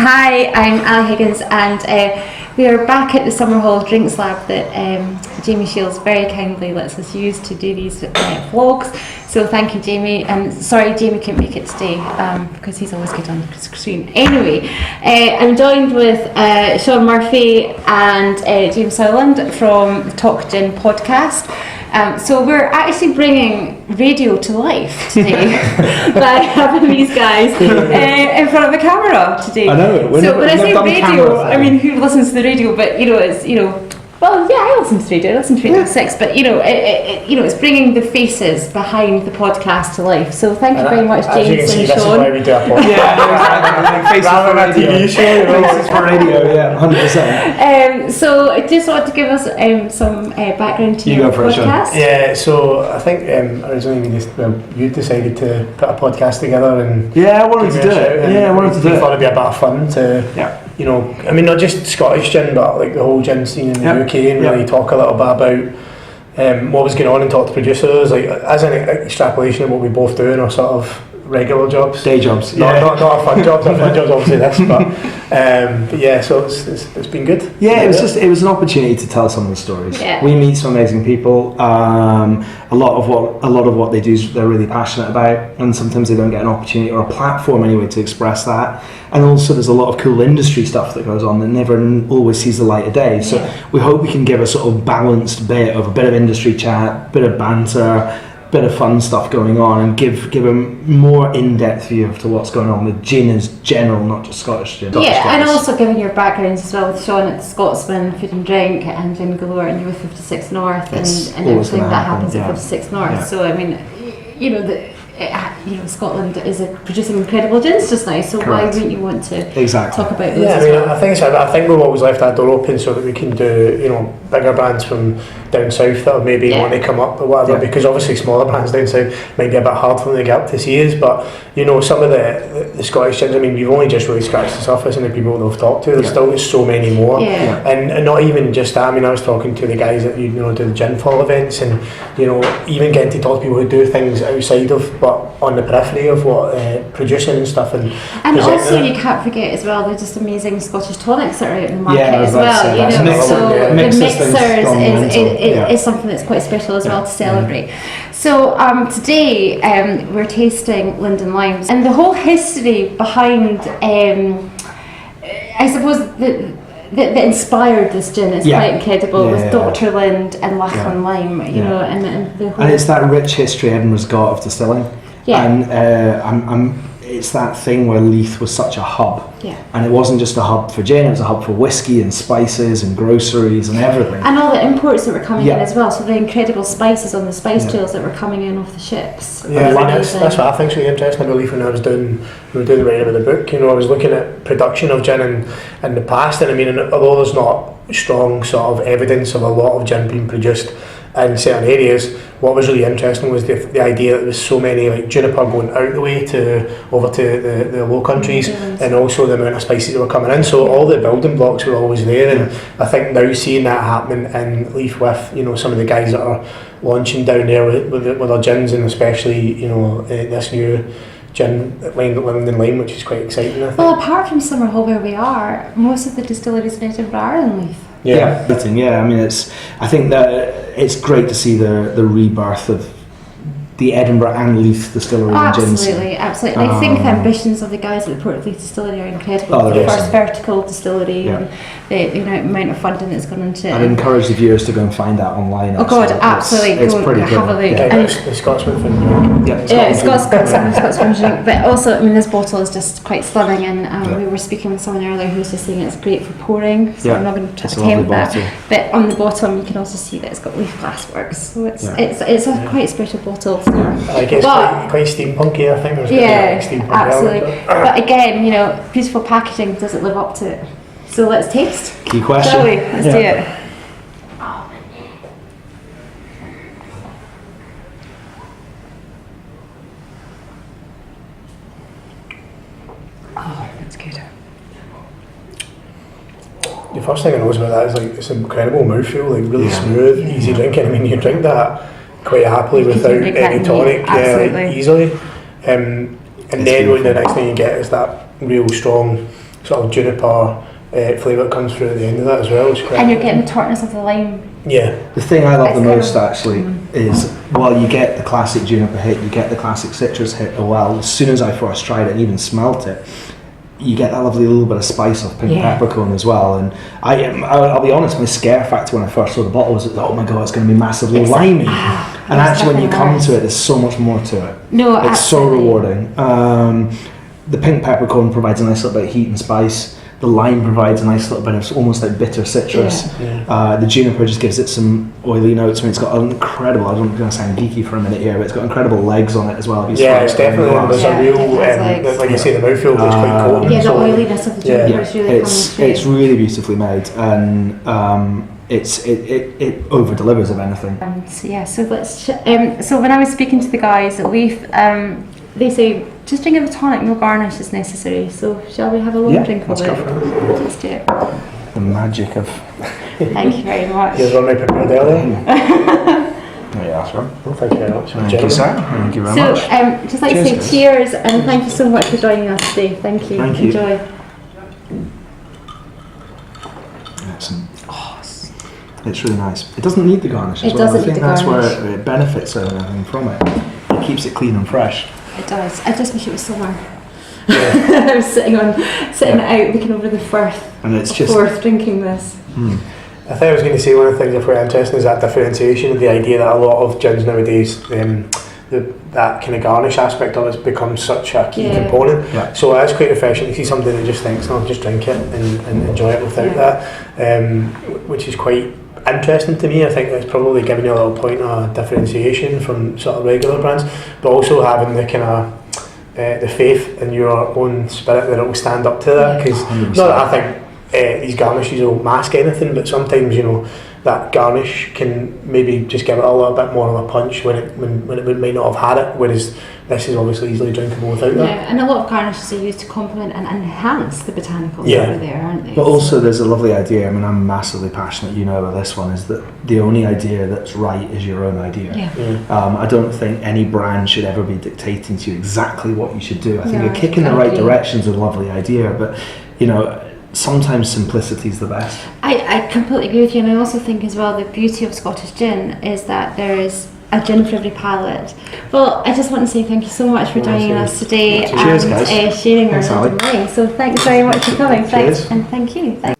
Hi, I'm Ali Higgins, and we are back at the Summerhall Drinks Lab that Jamie Shields very kindly lets us use to do these vlogs. So thank you, Jamie. And sorry, Jamie couldn't make it today because he's always good on the screen. Anyway, I'm joined with Sean Murphy and James Howland from the Talk Gin podcast. So we're actually bringing radio to life today by having these guys in front of a camera today. I know. So when I say radio, I mean who listens to the radio? But it's well, yeah, I listen to radio. I listen to Radio 6, but it's bringing the faces behind the podcast to life. So thank you very much, James and Sean. This is why we do a podcast. Yeah, faces for radio. Faces for radio, yeah, 100%. So I just wanted to give us some background to your podcast. Yeah, so I think originally you decided to put a podcast together, and I wanted to do it. I thought it'd be a bit of fun to. I mean, not just Scottish gin, but like the whole gin scene in the UK, and really talk a little bit about what was going on and talk to producers, like as an extrapolation of what we both do in our sort of regular jobs, day jobs, not our fun jobs. Our fun jobs obviously this, but yeah, so it's been good. Yeah, it was an opportunity to tell some of the stories. Yeah. We meet some amazing people. A lot of what they do is they're really passionate about, and sometimes they don't get an opportunity or a platform anyway to express that. And also there's a lot of cool industry stuff that goes on that never always sees the light of day. So we hope we can give a sort of balanced bit of a bit of industry chat, bit of banter, bit of fun stuff going on, and give a more in-depth view to what's going on with gin as general, not just Scottish gin. And also given your backgrounds as well with Sean at the Scotsman, Food and Drink, and Gin Galore, and you're with 56 North, and everything that happens at 56 North. Yeah. So I mean, Scotland is producing incredible gins just now. So why wouldn't you want to talk about those? Yeah, I think we've always left that door open so that we can do bigger brands from down south that maybe want to come up or whatever, because obviously smaller brands down south might be a bit hard for them to get up to see us, but some of the Scottish gins, I mean, we've only just really scratched the surface and the people that we've talked to, there's still so many more, and not even just that. I mean, I was talking to the guys that do the gin fall events, and even getting to talk to people who do things outside of, but on the periphery of what producing and stuff, and also you can't forget as well the just amazing Scottish tonics that are out in the market as well. So the mixers is something that's quite special as well to celebrate. So today we're tasting Linden Limes, and the whole history behind I suppose that inspired this gin is quite incredible with Dr. Lind and Lachlan Lime, and the whole... And it's that rich history Edinburgh's got of distilling. Yeah. And it's that thing where Leith was such a hub. Yeah. And it wasn't just a hub for gin, it was a hub for whiskey and spices and groceries and everything. And all the imports that were coming in as well, so the incredible spices on the spice trails that were coming in off the ships. Yeah, that's what I think is really interesting about Leith. When we were doing the writing of the book, I was looking at production of gin in the past, and I mean, although there's not strong sort of evidence of a lot of gin being produced in certain areas, what was really interesting was the idea that there was so many like juniper going out the way over to the Low Countries, and also the amount of spices that were coming in. So all the building blocks were always there, and I think now seeing that happening in Leith with some of the guys that are launching down there with their gins, and especially this new gin Linden Lime, which is quite exciting, I think. Well, apart from Summerhall where we are, most of the distilleries in Edinburgh are in Leith. Yeah. I mean, I think that it's great to see the rebirth of the Edinburgh and Leith distillery and gins. Absolutely. I think the ambitions of the guys at the Port of Leith distillery are incredible. The first vertical distillery, and the amount of funding that's gone into it. I'd encourage the viewers to go and find that online. Oh God, absolutely. It's pretty have cool. a look. The Scotsman Food. Scotsman drink. But also, I mean, this bottle is just quite stunning, and we were speaking with someone earlier who was just saying it's great for pouring, so I'm not going to attempt that. But on the bottom you can also see that it's got leaf glassworks, so it's a quite special bottle. I guess quite steampunky, I think. Absolutely. But again, beautiful packaging, does it live up to it? So let's taste. Key question. Shall we? Let's do it. Oh, that's good. The first thing I noticed about that is like it's incredible mouthfeel, like really smooth, easy drinking. I mean, you drink that quite happily without any tonic, easily. And then the next thing you get is that real strong sort of juniper flavour that comes through at the end of that as well. It's quite And you're getting the tartness of the lime. yeah. The thing I love It's the kind most of- actually is while you get the classic juniper hit, you get the classic citrus hit. Well, as soon as I first tried it and even smelt it, you get that lovely little bit of spice of pink Yeah. peppercorn as well. And I'll be honest, my scare factor when I first saw the bottle was, oh my god, it's going to be massively It's like, limey. And there's actually, when you nothing come worse. to it, there's so much more to it. No, It's so absolutely. rewarding. The pink peppercorn provides a nice little bit of heat and spice. The lime provides a nice little bit of almost like bitter citrus. Yeah. The juniper just gives it some oily notes. I mean, it's got an incredible, I'm going to sound geeky for a minute here, but it's got incredible legs on it as well. If you Yeah, swirl it's it around the definitely glass. there's Yeah, a real it has legs. like you say the mouthfeel is quite cold. Yeah, the so- oiliness of the Yeah. juniper is really it's coming through. really beautifully made, and it over delivers if anything. So yeah, so so when I was speaking to the guys at Leaf, they say just drink of a tonic, no garnish is necessary. So shall we have a long Yeah, drink of let's it? go for it. Let's do it. The magic of Thank you very much. Here's one I prepared earlier. yeah, that's right. Well, thank you very much. Thank you, sir. Thank you very So much. just like Cheers, to guys. say cheers and thank you so much for joining us today. Thank you. Thank you. Enjoy. Excellent. It's really nice. It doesn't need the garnish as It well. doesn't I think need the that's garnish. where it benefits everything from it. It keeps it clean and fresh. It does. I just wish it was summer. I was sitting out looking over the Firth, And it's just drinking this. I think I was going to say one of the things that's quite interesting is that differentiation, the idea that a lot of gins nowadays, that kind of garnish aspect of it's become such a key Yeah. component. Yeah. So it's quite refreshing to see somebody that just thinks, no, just drink it and enjoy it without that, which is quite interesting to me. I think that's probably giving you a little point of differentiation from sort of regular brands, but also having the kind of the faith in your own spirit that it will stand up to that. Because 100%. not that I think these garnishes will mask anything, but sometimes that garnish can maybe just give it a little bit more of a punch when it might not have had it, whereas this is obviously easily drinkable without Yeah, that. and a lot of garnishes are used to complement and enhance the botanicals Yeah. that are there, aren't they? But also there's a lovely idea, I mean I'm massively passionate, about this one, is that the only idea that's right is your own idea. Yeah. I don't think any brand should ever be dictating to you exactly what you should do. I think No, you're kicking I the right agree. directions with a lovely idea, but sometimes simplicity is the best. I completely agree with you, and I also think as well the beauty of Scottish gin is that there is a gin for every palate. Well, I just want to say thank you so much for joining us today Cheers, and guys. sharing our Thanks, Ali. wine. So thanks very much for coming. Cheers. Thanks and thank you.